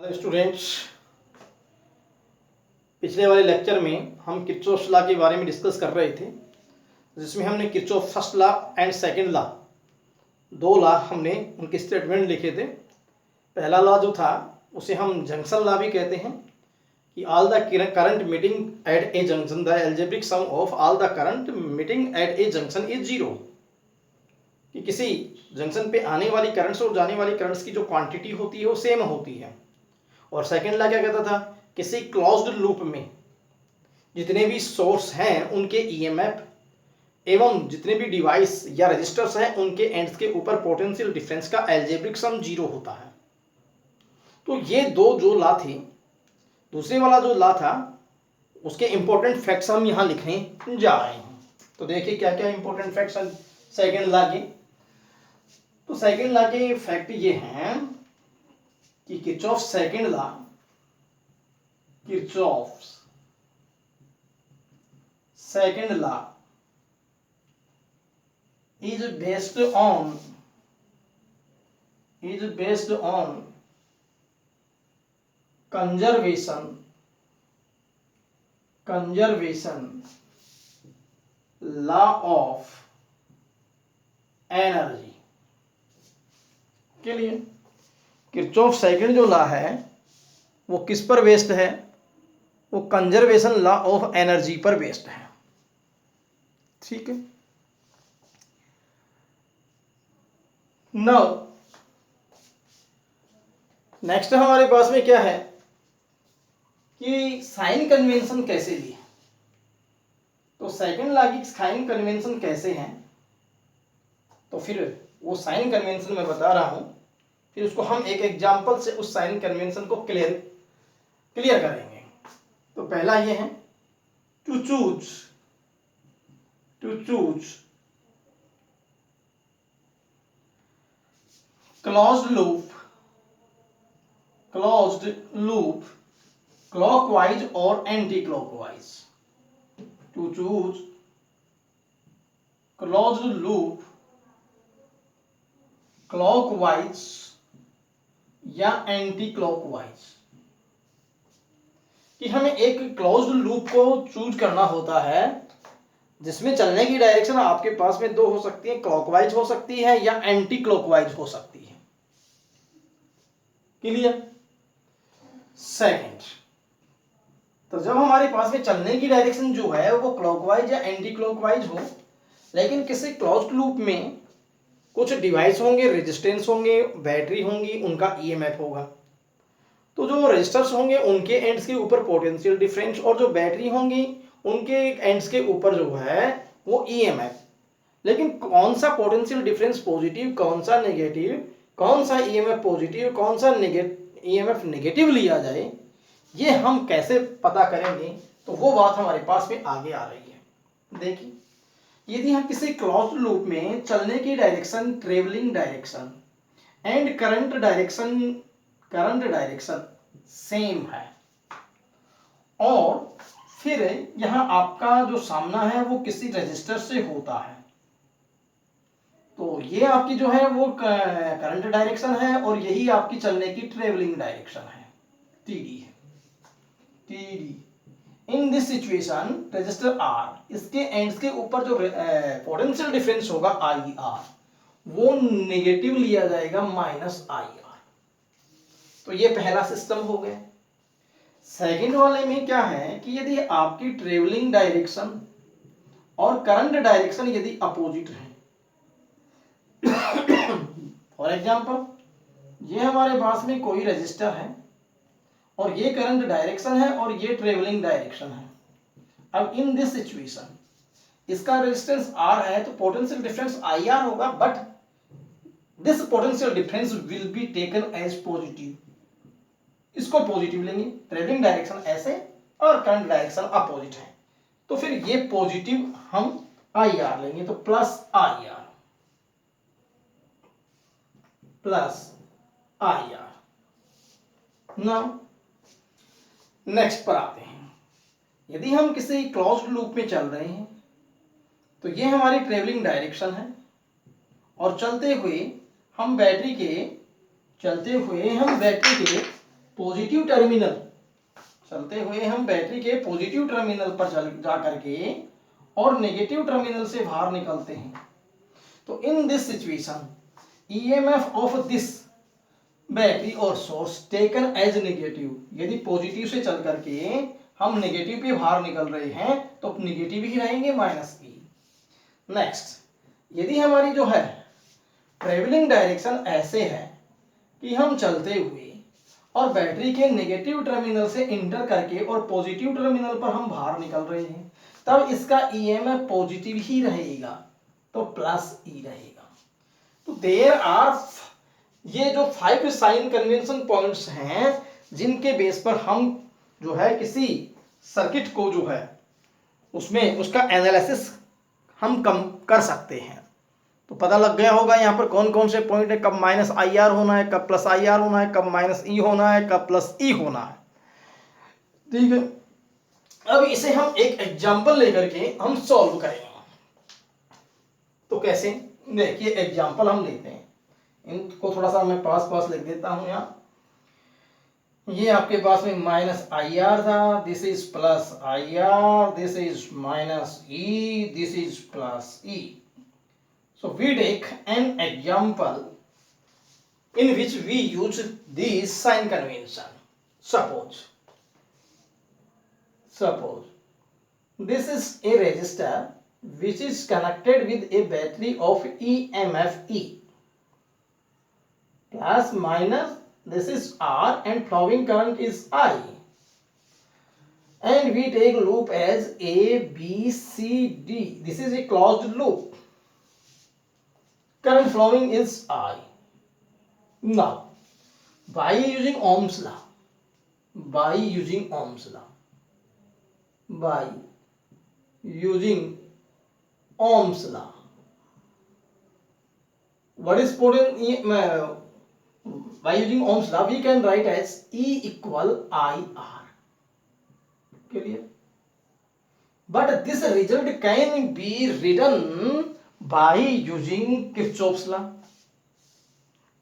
Hello students, पिछले वाले lecture में हम किरचॉफ लॉ के बारे में डिस्कस कर रहे थे, जिसमें हमने Kirchhoff first law and second law, दो लॉ हमने उनके स्टेटमेंट लिखे थे। पहला लॉ जो था उसे हम जंक्शन लॉ भी कहते हैं कि all the current meeting at A junction the algebraic sum of all the current meeting at A junction is zero, कि किसी जंक्शन पे आने वाली करंट्स और जाने वाली करंट्स की जो क्वांटिटी होती है वो सेम होती है। और सेकंड लॉ क्या कहता था, किसी क्लोज्ड लूप में जितने भी सोर्स हैं उनके ईएमएफ एवं जितने भी डिवाइस या रजिस्टर्स हैं उनके एंड्स के ऊपर पोटेंशियल डिफरेंस का एल्जेब्रिक सम जीरो होता है। तो ये दो जो लॉ थे, दूसरे वाला जो लॉ था उसके इंपॉर्टेंट फैक्ट्स हम यहाँ लिखने जा रहे हैं। तो देखिए क्या क्या इंपॉर्टेंट फैक्ट्स हैं सेकंड लॉ के। तो सेकंड लॉ के फैक्ट ये हैं कि Kirchhoff second law, Kirchhoff second law is based on conservation law of energy के लिए किरचॉफ सेकंड जो लॉ है वो किस पर बेस्ड है, वो कंजर्वेशन लॉ ऑफ एनर्जी पर बेस्ड है। ठीक है। नाउ नेक्स्ट हमारे पास में क्या है कि साइन कन्वेंशन कैसे लिए। तो सेकंड लॉ की साइन कन्वेंशन कैसे हैं, तो फिर वो साइन कन्वेंशन मैं बता रहा हूं, फिर उसको हम एक एग्जांपल से उस साइन कन्वेंशन को क्लियर करेंगे। तो पहला ये है to choose closed loop clockwise or anti-clockwise. To choose closed loop clockwise या एंटी क्लॉकवाइज, कि हमें एक क्लोज्ड लूप को चूज करना होता है जिसमें चलने की डायरेक्शन आपके पास में दो हो सकती है, क्लॉकवाइज हो सकती है या एंटी क्लॉकवाइज हो सकती है। क्लियर। सेकंड, तो जब हमारे पास में चलने की डायरेक्शन जो है वो क्लॉकवाइज या एंटी क्लॉकवाइज हो, लेकिन किसी क्लोज्ड लूप में कुछ डिवाइस होंगे, रेजिस्टेंस होंगे, बैटरी होंगी, उनका ईएमएफ होगा। तो जो रेजिस्टर्स होंगे उनके एंड्स के ऊपर पोटेंशियल डिफरेंस और जो बैटरी होंगी उनके एंड्स के ऊपर जो है वो ईएमएफ। लेकिन कौन सा पोटेंशियल डिफरेंस पॉजिटिव, कौन सा नेगेटिव, कौन सा ईएमएफ पॉजिटिव, कौन सा ईएमएफ नेगेटिव लिया जाए, ये हम कैसे पता करेंगे, तो वो बात हमारे पास में आगे आ रही है। देखिए, यदि हम किसी क्लोज्ड लूप में चलने की direction, travelling direction and current direction same है, और फिर यहां आपका जो सामना है वो किसी रजिस्टर से होता है, तो ये आपकी जो है वो करंट डायरेक्शन है और यही आपकी चलने की ट्रेवलिंग डायरेक्शन है, टीडी है, TD. In this situation resistor R, इसके एंड्स के ऊपर जो पोटेंशियल डिफरेंस होगा आई आर, वो नेगेटिव लिया जाएगा माइनस आई आर। तो ये पहला सिस्टम हो गया। सेकंड वाले में क्या है कि यदि आपकी ट्रेवलिंग डायरेक्शन और करंट डायरेक्शन यदि अपोजिट है, फॉर एग्जाम्पल ये हमारे पास में कोई रजिस्टर है और ये करंट डायरेक्शन है और ये ट्रेवलिंग डायरेक्शन है। अब इन दिस सिचुएशन इसका रेजिस्टेंस आर है तो पोटेंशियल डिफरेंस आई आर होगा, but this potential difference will be taken as positive. इसको पॉजिटिव लेंगे, ट्रेवलिंग डायरेक्शन ऐसे और करंट डायरेक्शन अपोजिट है, तो फिर ये पॉजिटिव हम आई आर लेंगे, तो plus I R, plus I R. Now next पर आते हैं। यदि हम किसी क्लोज्ड लूप में चल रहे हैं तो ये हमारी ट्रेवलिंग डायरेक्शन है, और चलते हुए हम बैटरी के पॉजिटिव टर्मिनल, चलते हुए हम बैटरी के पॉजिटिव टर्मिनल पर जा करके और नेगेटिव टर्मिनल से बाहर निकलते हैं, तो इन this situation EMF of this battery और सोर्स टेकन एज नेगेटिव, यदि पॉजिटिव से चल करके हम नेगेटिव पे बाहर निकल रहे हैं तो नेगेटिव ही रहेंगे माइनस ई। नेक्स्ट, यदि हमारी जो है ट्रेवलिंग डायरेक्शन ऐसे है कि हम चलते हुए और बैटरी के नेगेटिव टर्मिनल से इंटर करके और पॉजिटिव टर्मिनल पर हम बाहर निकल रहे हैं, तब इसका ईएमएफ पॉजिटिव ही रहेगा, तो प्लस ई रहेगा। तो देयर आर ये जो 5 साइन कन्वेंशन पॉइंट्स हैं जिनके बेस पर हम जो है किसी सर्किट को जो है उसमें उसका एनालिसिस हम कम कर सकते हैं। तो पता लग गया होगा यहाँ पर कौन कौन से पॉइंट है, कब माइनस आई आर होना है, कब प्लस आई आर होना है, कब माइनस ई होना है, कब प्लस ई होना है। ठीक है, अब इसे हम एक एग्जांपल लेकर के हम सॉल्व करेंगे। तो कैसे, देखिए एग्जांपल हम लेते हैं, इनको थोड़ा सा मैं पास लिख देता हूं यहाँ। ये आपके पास में माइनस आई आर था, this is plus I R, this is minus E, this is plus E. So we take an example in which we use this sign convention. Suppose this is a resistor which is connected with a battery of EMF E. Plus minus, this is R and flowing current is I. And we take loop as A, B, C, D. This is a closed loop. Current flowing is I. Now, by using Ohm's law, what is potential? By using Ohm's law, we can write as E equal IR. Clear? But this result can be written by using Kirchhoff's law.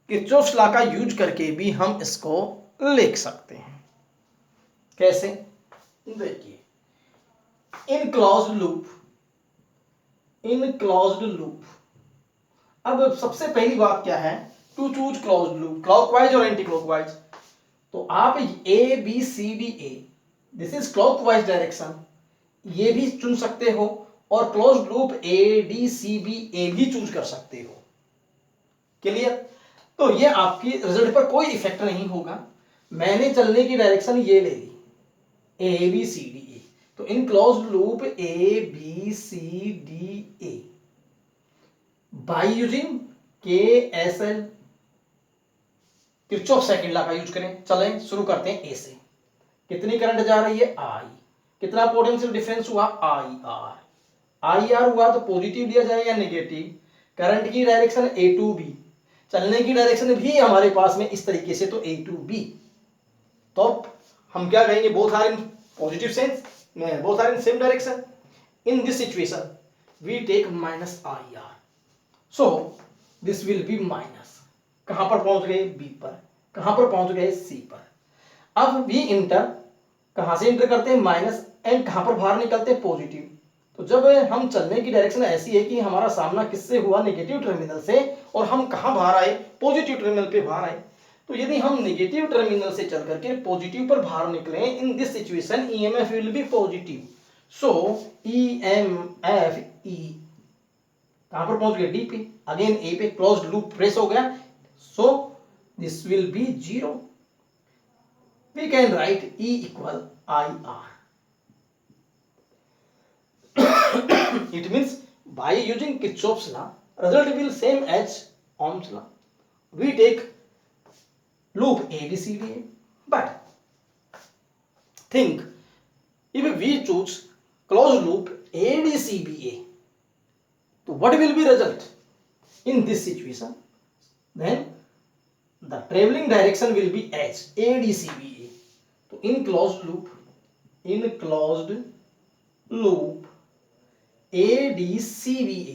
Kirchhoff's law का use करके भी हम इसको लिख सकते हैं। कैसे, देखिए, इन क्लोज्ड लूप। अब सबसे पहली बात क्या है, to choose closed loop, clockwise और एंटी क्लॉकवाइज। तो आप A B C D A, this is clockwise direction, ये भी चुन सकते हो, और closed loop A D C B A भी चूज कर सकते हो। क्लियर? तो ये आपकी रिजल्ट पर कोई इफेक्ट नहीं होगा। मैंने चलने की डायरेक्शन ये ले ली, ए बी सी डी ए, तो in closed loop A B C D A by using K S L, Kirchhoff second law का यूज करें। चलें शुरू करते हैं ए से। कितनी करंट जा रही है, आई। कितना पोटेंशियल डिफरेंस हुआ, आई आर। आई आर हुआ तो पॉजिटिव लिया जाएगा या नेगेटिव। करंट की डायरेक्शन ए टू बी, चलने की डायरेक्शन भी हमारे पास में इस तरीके से, तो ए टू बी। तो हम क्या कहेंगे, both are in positive sense, both are in same direction. In this situation we take minus I R, so this will be minus. कहां पर पहुंच गए, बी पर। कहां पर पहुंच गए, सी पर। अब वी इंटर, कहां से इंटर करते हैं, माइनस, एंड कहां पर बाहर निकलते हैं, पॉजिटिव। तो जब हम चलने की डायरेक्शन ऐसी है कि हमारा सामना किससे हुआ, नेगेटिव टर्मिनल से, और हम कहां बाहर आए, पॉजिटिव टर्मिनल पे बाहर आए। तो यदि हम नेगेटिव टर्मिनल से चल करके पॉजिटिव पर बाहर निकले, इन this situation EMF will be positive, so EMF ई कहां पर पहुंच गए, डी पे। अगेन ए पे क्लोज्ड लूप प्रेस हो गया, so this will be zero. We can write E equal I R. It means by using Kirchhoff's law, result will same as Ohm's law. We take loop ABCDA, but think if we choose closed loop ADCBA, so what will be result in this situation? Then the traveling direction will be as ADCBA. So in closed loop ADCBA,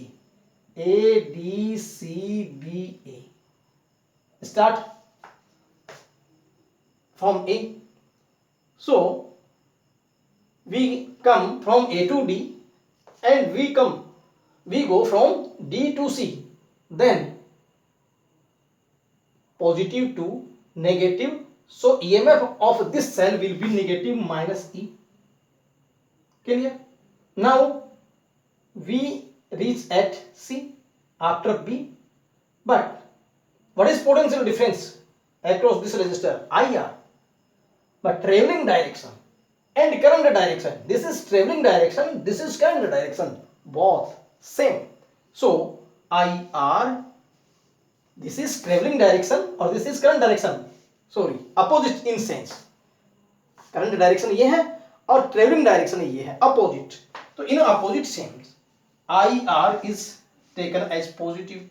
ADCBA, start। from A. So we come from A to D and we go from D to C. Then positive to negative. So EMF of this cell will be negative minus E. Clear? Now we reach at C after B. But what is potential difference across this resistor? IR. But traveling direction and current direction. This is traveling direction, this is current direction. Both same. So IR, this is traveling direction or this is current direction. Sorry, opposite in sense. Current direction ये है और traveling direction ये है, opposite. तो in opposite sense, IR is taken as positive.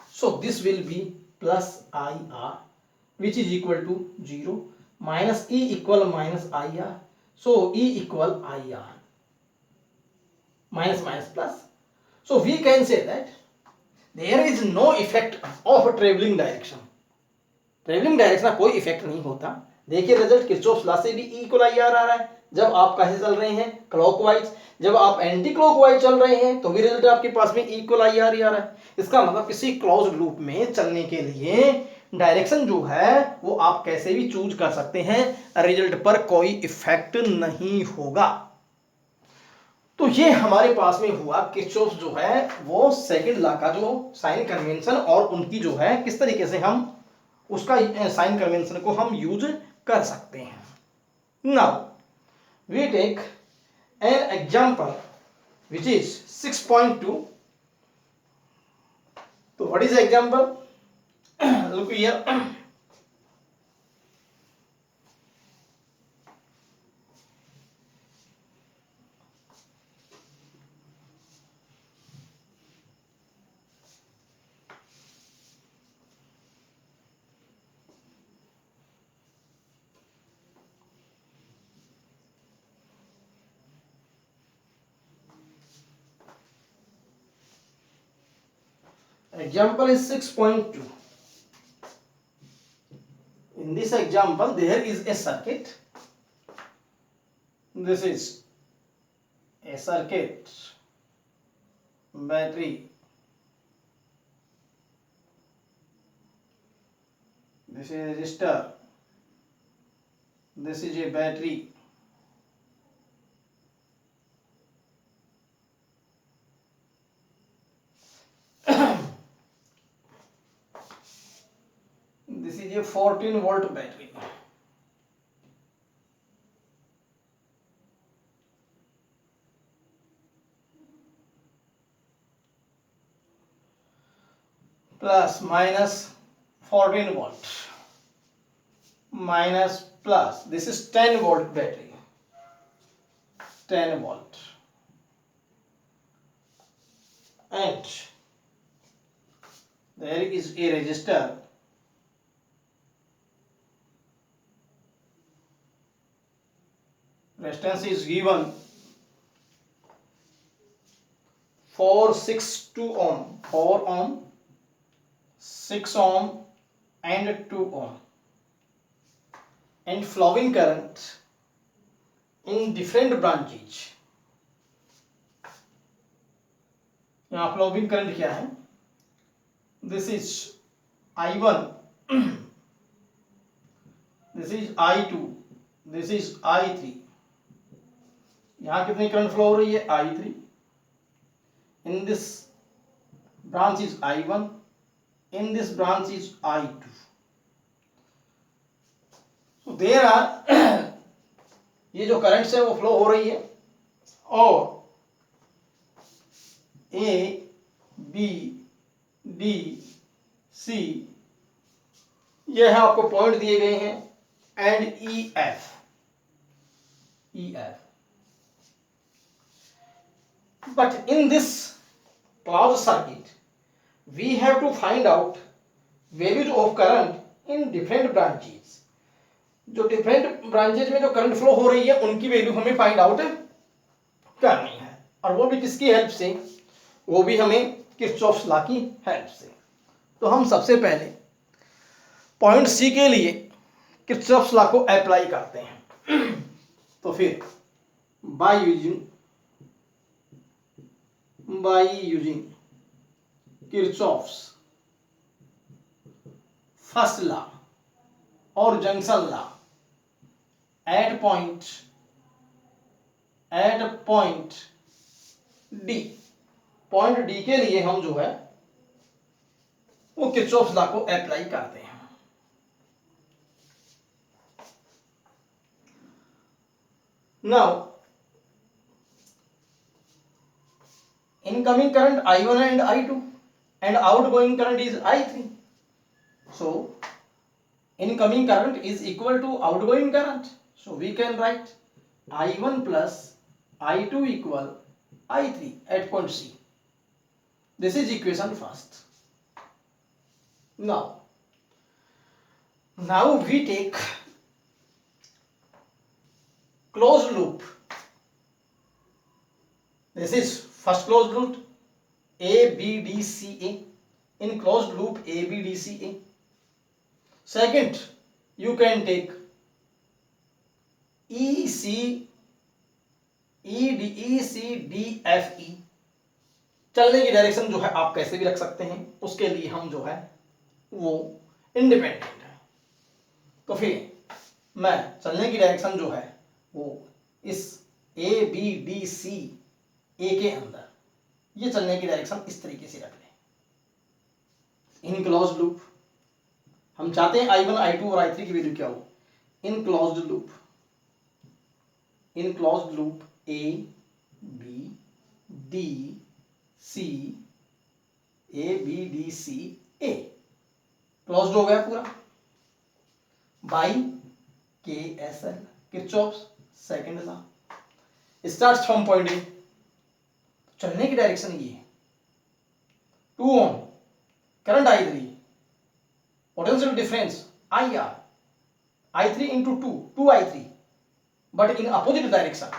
So this will be plus IR, which is equal to 0, minus E equal minus IR. So E equal IR. Minus minus plus. So we can say that there is no effect of traveling direction. Travelling direction का कोई effect नहीं होता. देखिए result Kirchhoff law से भी E equal IR आ रहा है जब आप कैसे चल रहे हैं, क्लॉकवाइज. जब आप एंटी क्लॉकवाइज चल रहे हैं तो भी रिजल्ट आपके पास में E इक्वल IR ही आ रहा है. इसका मतलब किसी क्लोज्ड लूप में चलने के लिए डायरेक्शन जो है वो आप कैसे भी चूज कर सकते हैं, रिजल्ट पर कोई इफेक्ट नहीं होगा. तो ये हमारे पास में हुआ किरचॉफ जो है वो सेकंड लॉ का जो साइन कन्वेंशन और उनकी जो है किस तरीके से हम उसका साइन कन्वेंशन को हम यूज कर सकते हैं. Now we take an example which is 6.2. तो what is example? Look here. Example is 6.2. In this example, there is a circuit. This is a circuit, battery. This is a resistor. This is a battery. This is a 14-volt battery. Plus minus 14 volt. Minus plus. This is 10-volt battery. 10 volt. And there is a resistor. Resistance is given 462 ohm, 4 ohm, 6 ohm and 2 ohm, and flowing current in different branches. यहाँ flowing current क्या है? This is I1, this is I2, this is I3. यहाँ कितनी current flow हो रही है? I3. In this branch is I1. In this branch is I2. So there are ये जो करंट्स है वो फ्लो हो रही है और A, B, D, C ये है आपको पॉइंट दिए गए हैं and EF. But in this closed circuit, we have to find out values of current in different branches. जो different branches में जो current flow हो रही है उनकी वैल्यू हमें फाइंड आउट करनी है और वो भी किसकी हेल्प से? वो भी हमें किरचॉफ्स लॉ की हेल्प से. तो हम सबसे पहले पॉइंट सी के लिए किरचॉफ्स लॉ को अप्लाई करते हैं। तो फिर by using Kirchhoff's first law और junction law at point D, point D के लिए हम जो है वो किरचॉफ्स लॉ को अप्लाई करते हैं। Now incoming current I1 and I2 and outgoing current is I3. So incoming current is equal to outgoing current. So we can write I1 plus I2 equal I3 at point C. This is equation first. Now we take closed loop. This is first closed loop ABDCA. In closed loop ABDCA. Second, you can take ECDFE. चलने की direction जो है आप कैसे भी रख सकते हैं, उसके लिए हम जो है वो इंडिपेंडेंट है। तो फिर मैं चलने की डायरेक्शन जो है वो इस ABDC ए के अंदर ये चलने की डायरेक्शन इस तरीके से रख लें। इन क्लोज्ड लूप हम चाहते हैं I1, I2 और I3 की वैल्यू क्या हो। In closed loop A B D C ABDC A closed हो गया पूरा by KSL Kirchhoff's second law. Starts from point A, चलने की डायरेक्शन ये है 2 ohm, current I3, potential difference IR, I3 into 2 I3, but in opposite direction,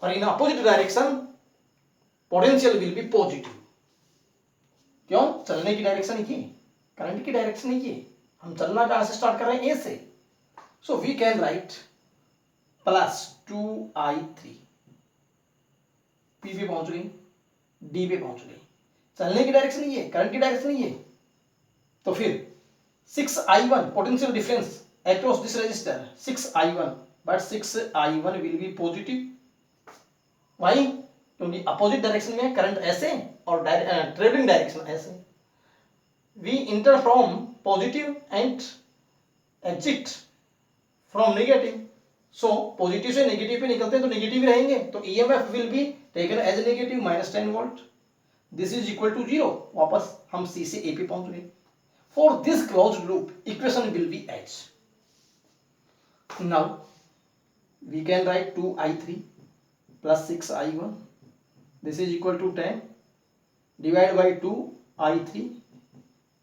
और in opposite direction potential will be positive। क्यों? चलने की डायरेक्शन ये, current की डायरेक्शन ये, हम चलना कहां से स्टार्ट कर रहे हैं? ए से। So we can write plus 2I3, P पे पहुंच गई, डी पे पहुंच गई। चलने की डायरेक्शन ये, करंट की डायरेक्शन ये। तो फिर 6I1 potential difference across this resistor 6I1, but 6I1 will be positive. Why? क्योंकि अपोजिट डायरेक्शन में करंट ऐसे और ट्रेवलिंग डायरेक्शन ऐसे। We enter from positive and exit from negative. So positive से नेगेटिव पे निकलते हैं तो नेगेटिव रहेंगे, तो EMF will be taken as negative -10 volt. This is equal to 0। वापस हम C से A पे पहुंच गए। For this closed loop equation will be as, now we can write 2I3 plus 6I1, this is equal to 10 divided by 2I3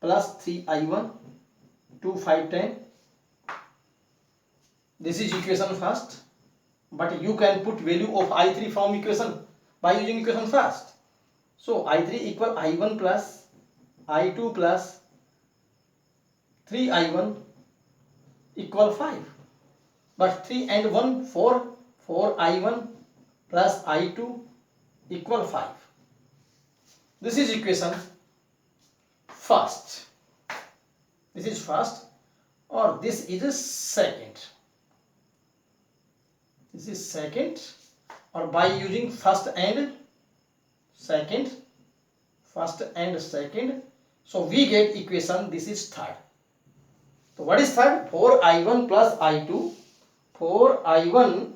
plus 3I1, 2 5 10. This is equation first, but you can put value of I3 from equation by using equation first. So I3 equal I1 plus I2 plus 3I1 equal 5, but 3 and 1 4I1 plus I2 equal 5. This is equation first. This is first, or this is a second. This is second, or by using first and second, so we get equation this is third. So what is third? 4I1 plus I2, 4I1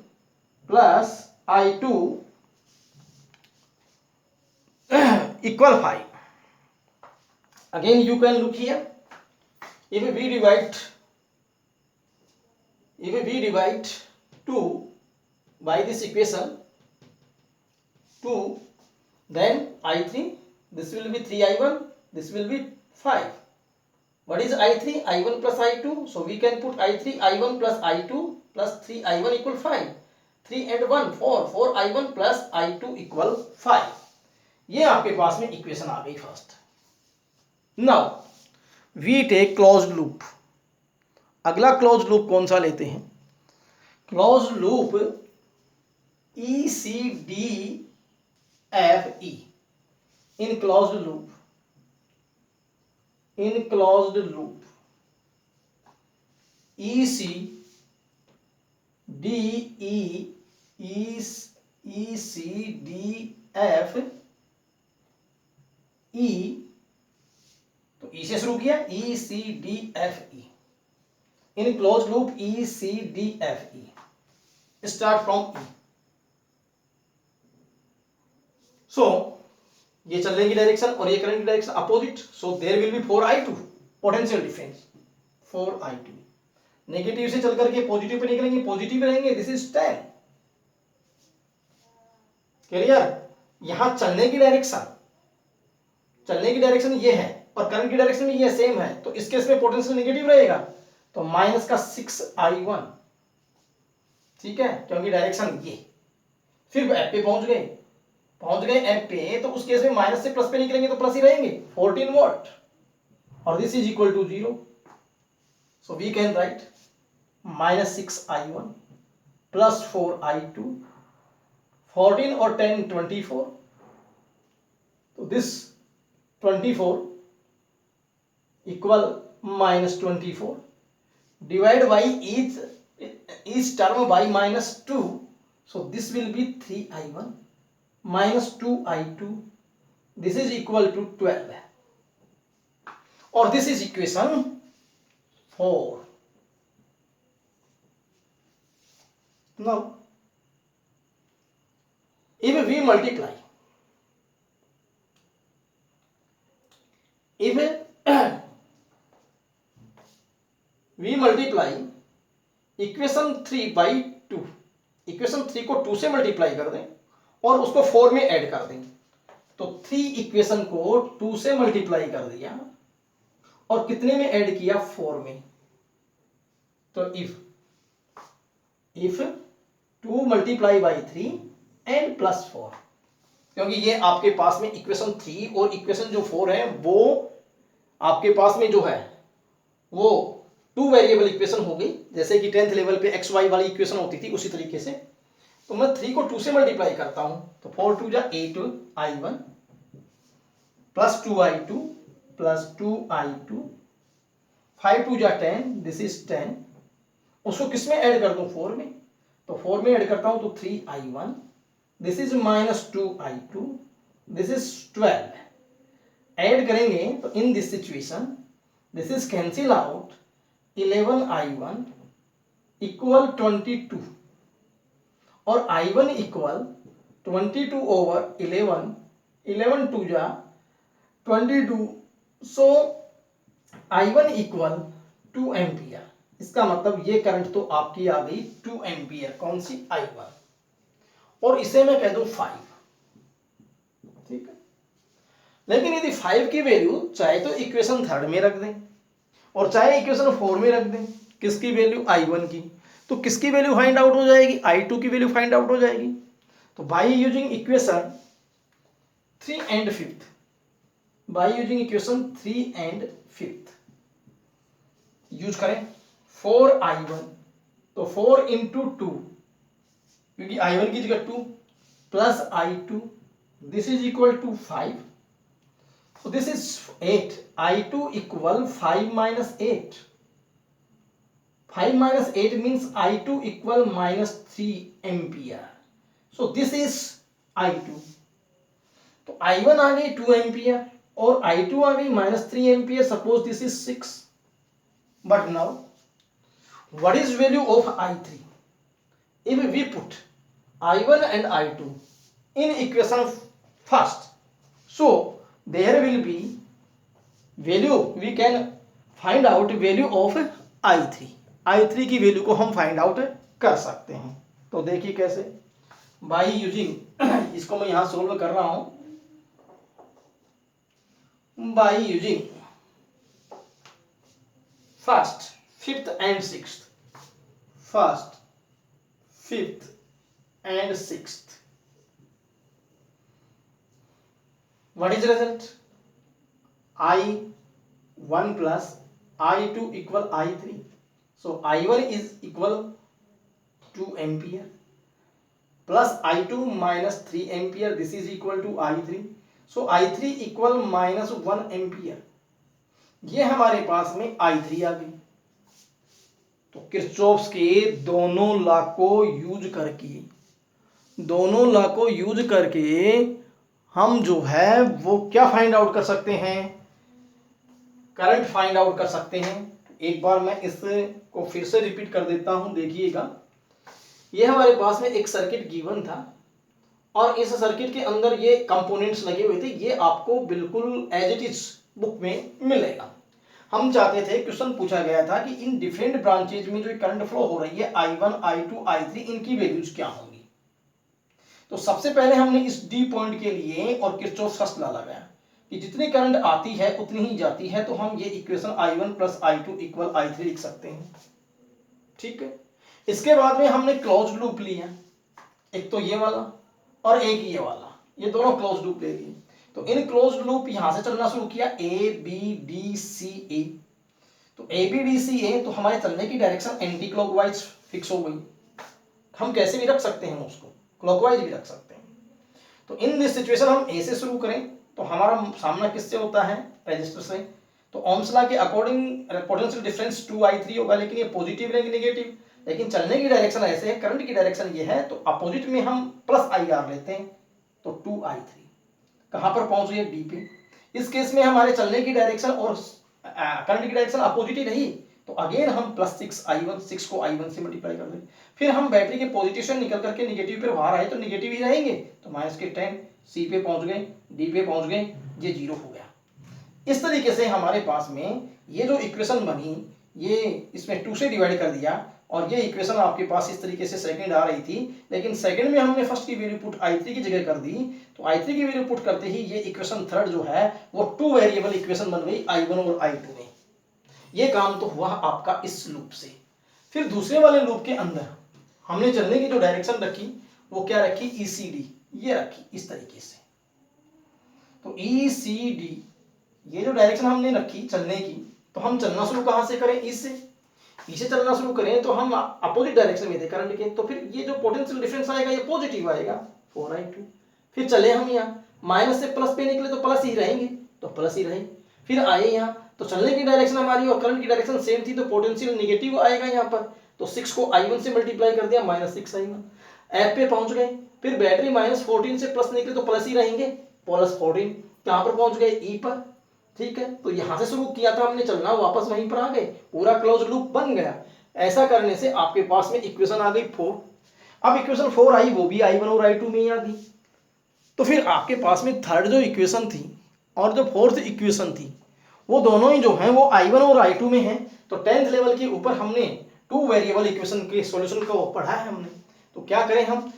plus I2 equal 5. Again you can look here, if we divide 2 by this equation 2, then I3, this will be 3I1, this will be 5. What is I3? I1 plus I2, so we can put I3 I1 plus I2 plus 3I1 equal 5. 3 and 1 4I1 plus I2 equal 5. ये आपके पास में equation आ गई first. Now we take closed loop अगला close loop कौन सा लेते हैं? Close loop E C D F E. In closed loop E C D E C D F E, तो ई से शुरू किया, E C D F E. In close loop E C D F E, start from E. So ये चलने की direction और ये current की direction opposite, so there will be 4I2 potential difference 4I2। Negative से चल करके पॉजिटिव पे निकलेंगे, पॉजिटिव रहेंगे, दिस इज 10। क्लियर? यहां चलने की डायरेक्शन ये है और करंट की डायरेक्शन भी ये सेम है, तो इस केस में पोटेंशियल नेगेटिव रहेगा, तो माइनस का 6I1। ठीक है, क्योंकि डायरेक्शन ये। फिर एफ पे पहुंच गए एफ पे, तो उस केस में माइनस से प्लस पे निकलेंगे तो प्लस ही रहेंगे, 14 वोल्ट, और this is equal to 0। So we can write minus 6I1 plus 4I2, 14 और 10 24, तो this 24 equal minus 24, divide by each term by minus 2, so this will be 3I1 minus 2I2, this is equal to 12, or this is equation 4. Now if we multiply, equation 3 by 2, equation 3 को 2 से multiply कर दें और उसको 4 में add कर दें, तो 3 इक्वेशन को 2 से मल्टीप्लाई कर दिया और कितने में ऐड किया? 4 में। तो if 2 multiply by 3 and plus 4, क्योंकि ये आपके पास में इक्वेशन 3 और इक्वेशन जो 4 है वो आपके पास में जो है वो 2 वेरिएबल इक्वेशन हो गई, जैसे कि 10th लेवल पे एक्स वाई वाली इक्वेशन होती थी उसी तरीके से। तो मैं 3 को 2 से मल्टीप्लाई करता हूं, तो 4 2 जा 8I1 plus 2I2 plus 2I2, 5 2 जा 10, दिस इज 10। उसको किस में ऐड कर दूं? 4 में। तो 4 में ऐड करता हूं तो 3I1, this is minus 2I2, this is 12। Add करेंगे तो इन this situation this is cancel out, 11I1 equal 22, और I1 इक्वल 22 ओवर 11, 11 2 जा 22, सो I1 इक्वल 2 एम्पियर। इसका मतलब ये करंट तो आपकी आ गई 2 एम्पियर, कौन सी? I1, और इसे मैं कह दूं 5। ठीक है, लेकिन यदि 5 की वैल्यू चाहे तो इक्वेशन 3rd में रख दें और चाहे इक्वेशन 4 में रख दें, किसकी वैल्यू? I1 की, तो किसकी वैल्यू फाइंड आउट हो जाएगी? I2 की वैल्यू फाइंड आउट हो जाएगी। तो by using equation 3 and 5th, by using equation 3 and 5th use करें 4I1, तो 4 इंटू 2, क्योंकि I1 की जगह 2 plus I2, this is equal to 5, so this is 8, I2 equal 5 minus 8, 5 minus 8 means I2 equal minus 3 ampere, so this is I2। तो I1 आ गई 2 ampere और I2 आ गई minus 3 ampere, suppose this is 6, but now what is value of I3? If we put I1 and I2 in equation first, so there will be value, we can find out value of I3, I3 की value को हम find out कर सकते हैं। तो देखिए कैसे, by using, इसको मैं यहां सोल्व कर रहा हूं, by using first 5th and 6th, first 5th and 6th, what is result? I1 plus I2 equal I3, so I1 is equal 2 ampere plus I2 minus 3 ampere, this is equal to I3. So I3 equal minus 1 ampere. ये हमारे पास में I3 आ गई. तो Kirchhoff's के दोनों law को use करके हम जो है वो क्या फाइंड आउट कर सकते हैं, करंट फाइंड आउट कर सकते हैं. एक बार मैं इसको फिर से रिपीट कर देता हूं, देखिएगा. ये हमारे पास में एक सर्किट गिवन था और इस सर्किट के अंदर ये कंपोनेंट्स लगे हुए थे. ये आपको बिल्कुल एज इट इज बुक में मिलेगा. हम चाहते थे, क्वेश्चन पूछा गया था कि इन डिफरेंट ब्रांचेज में जो करंट फ्लो हो रही है I1, I2, I3, इनकी वैल्यूज क्या होंगी. तो सबसे पहले हमने इस डी पॉइंट के लिए और किरचॉफ फर्स्ट लॉ लगाया कि जितनी करंट आती है उतनी ही जाती है. तो हम ये equation I1 plus I2 equal I3 लिख सकते हैं. ठीक है. इसके बाद में हमने क्लोज्ड लूप लिया, एक तो ये वाला और एक ये वाला, ये दोनों क्लोज्ड लूप ले लिए. तो इन क्लोज्ड लूप यहां से चलना शुरू किया ABDCA. तो ABDCA तो हमारे चलने की डायरेक्शन एंटी क्लॉकवाइज फिक्स हो गई. हम कैसे भी रख सकते हैं, उसको क्लॉकवाइज भी रख सकते हैं. तो इन दिस सिचुएशन हम A से शुरू करें तो हमारा सामना किससे होता है, रेजिस्टर से. तो ओम्स लॉ के अकॉर्डिंग पोटेंशियल डिफरेंस 2I3 होगा, लेकिन ये पॉजिटिव लेंगे नेगेटिव. लेकिन चलने की डायरेक्शन ऐसे है, करंट की डायरेक्शन ये है, तो अपोजिट में हम प्लस IR लेते हैं. तो 2I3 कहां पर पहुंच गए, डी पे. इस केस में हमारे चलने की डायरेक्शन और करंट की डायरेक्शन अपोजिट ही रही. तो अगेन हम प्लस 6I1, 6 को I1 से मल्टीप्लाई कर दें. फिर हम बैटरी के पॉजिटिव से निकल करके निगेटिव पे बाहर आए तो निगेटिव ही रहेंगे. तो माइनस के 10 सी पे पहुंच गए, डी पे पहुंच गए, ये 0 हो गया. इस तरीके से हमारे पास में ये जो इक्वेशन बनी, ये इसमें 2 से डिवाइड कर दिया और ये इक्वेशन आपके पास इस तरीके से सेकंड आ रही थी. लेकिन सेकंड में हमने फर्स्ट की वैल्यू पुट I3 की जगह कर दी. तो I3 की वैल्यू पुट करते ही ये इक्वेशन थर्ड जो है वो 2 वेरिएबल इक्वेशन बन गई I1 और I2 में. ये काम तो हुआ आपका इस लूप से. फिर दूसरे वाले लूप के अंदर हमने चलने की जो डायरेक्शन रखी वो क्या रखी, ECD, ये रखी इस तरीके से. तो ECD ये जो डायरेक्शन हमने रखी चलने की, तो हम चलना शुरू कहां से करें, इससे चलना शुरू करें तो हम अपोजिट डायरेक्शन में थे करंट के. तो फिर ये जो पोटेंशियल डिफरेंस आएगा ये पॉजिटिव आएगा 4I2. फिर चले हम यहाँ माइनस से प्लस पे निकले तो प्लस ही रहेंगे, तो प्लस ही रहे. फिर आए यहाँ तो चलने की डायरेक्शन हमारी और करंट की डायरेक्शन सेम थी, तो पोटेंशियल नेगेटिव आएगा यहाँ पर. तो 6 को I1 से मल्टीप्लाई कर दिया, माइनस 6I1. ऐप पे पहुंच गए. फिर बैटरी माइनस 14 से प्लस निकले तो प्लस ही रहेंगे, प्लस 14. कहां पर पहुंच गए, E पर. ठीक है. तो यहां से शुरू किया था हमने चलना, वापस वहीं पर आ गए, पूरा क्लोज लूप बन गया. ऐसा करने से आपके पास में इक्वेशन आ गई 4. अब इक्वेशन 4 आई, वो भी I1 और I2 में ही आ गई. तो फिर आपके पास में थर्ड जो इक्वेशन थी और जो फोर्थ इक्वेशन थी वो दोनों ही जो हैं वो I1 और I2 में हैं. तो 10th लेवल के ऊपर हमने 2 वेरिएबल इक्वेशन के सॉल्यूशन को पढ़ा है हमने. तो क्या करें हम,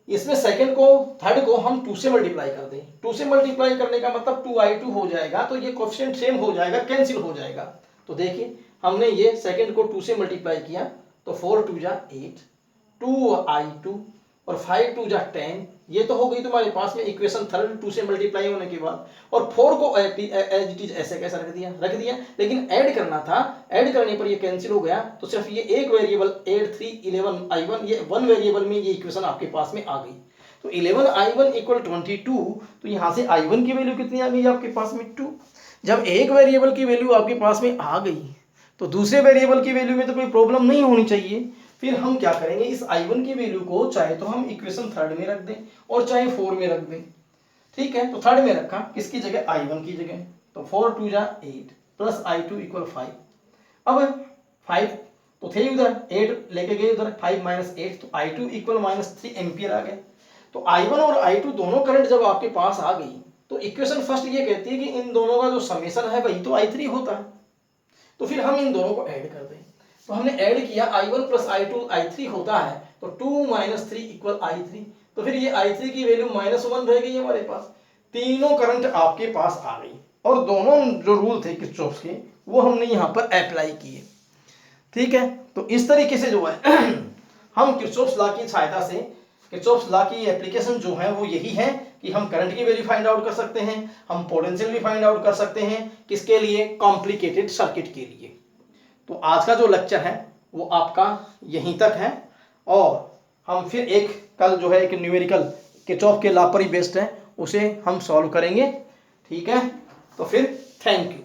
इसमें सेकंड को थर्ड को हम 2 से मल्टीप्लाई कर दें. 2 से मल्टीप्लाई करने का मतलब 2I2 हो जाएगा. तो ये कोएफिशिएंट सेम हो जाएगा, कैंसिल हो जाएगा. तो देखिए हमने ये सेकंड को 2 से मल्टीप्लाई किया तो 4 2 जा 8, 2I2 और 5 2 जा 10. ये तो हो गई तुम्हारे पास में इक्वेशन थर्ड 2 से मल्टीप्लाई होने के बाद. और 4 को एज इट इज ऐसे कैसा रख दिया. लेकिन ऐड करना था, ऐड करने पर ये कैंसिल हो गया. तो सिर्फ ये एक वेरिएबल 8 3 11 I1, ये वन वेरिएबल में ये इक्वेशन आपके पास में आ गई. तो 11I1 इक्वल 22. तो यहाँ से I1 की वैल्यू कितनी आ गई आपके पास में 2. जब एक वेरिएबल की वैल्यू आपके पास में आ गई तो दूसरे वेरिएबल की वैल्यू में तो कोई प्रॉब्लम नहीं होनी चाहिए. फिर हम क्या करेंगे, इस I1 की वैल्यू को चाहे तो हम इक्वेशन थर्ड में रख दें और चाहे 4 में रख दें. ठीक है. तो थर्ड में रखा, किसकी जगह, I1 की जगह. तो 4 2 जा 8 प्लस I2 इक्वल 5. अब 5 तो थे उधर, 8 लेके गए उधर, 5 माइनस 8 तो I2 इक्वल माइनस 3 एम्पियर आ गए. तो I1 और I2 दोनों करंट जब आपके पास आ गई तो इक्वेशन फर्स्ट ये कहती है कि इन दोनों का जो समेशन है वही तो I3 होता है. तो फिर हम इन दोनों को ऐड कर दें. तो हमने ऐड किया, I1 प्लस I2 I3 होता है. तो 2 माइनस 3 इक्वल I3. तो फिर ये I3 की वैल्यू -1 रह गई हमारे पास. तीनों करंट आपके पास आ गई और दोनों जो रूल थे किरचॉफ के वो हमने यहाँ पर अप्लाई किए. ठीक है. तो इस तरीके से जो है हम किरचॉफ लॉ की सहायता से, किरचॉफ लॉ की एप्लीकेशन जो है वो यही है कि हम करंट की वैल्यू फाइंड आउट कर सकते हैं, हम पोटेंशियल भी फाइंड आउट कर सकते हैं. किसके लिए, कॉम्प्लिकेटेड सर्किट के लिए. तो आज का जो लेक्चर है वो आपका यहीं तक है, और हम फिर एक कल जो है एक न्यूमेरिकल किरचॉफ के लॉ पर ही बेस्ड है, उसे हम सॉल्व करेंगे। ठीक है, तो फिर थैंक यू।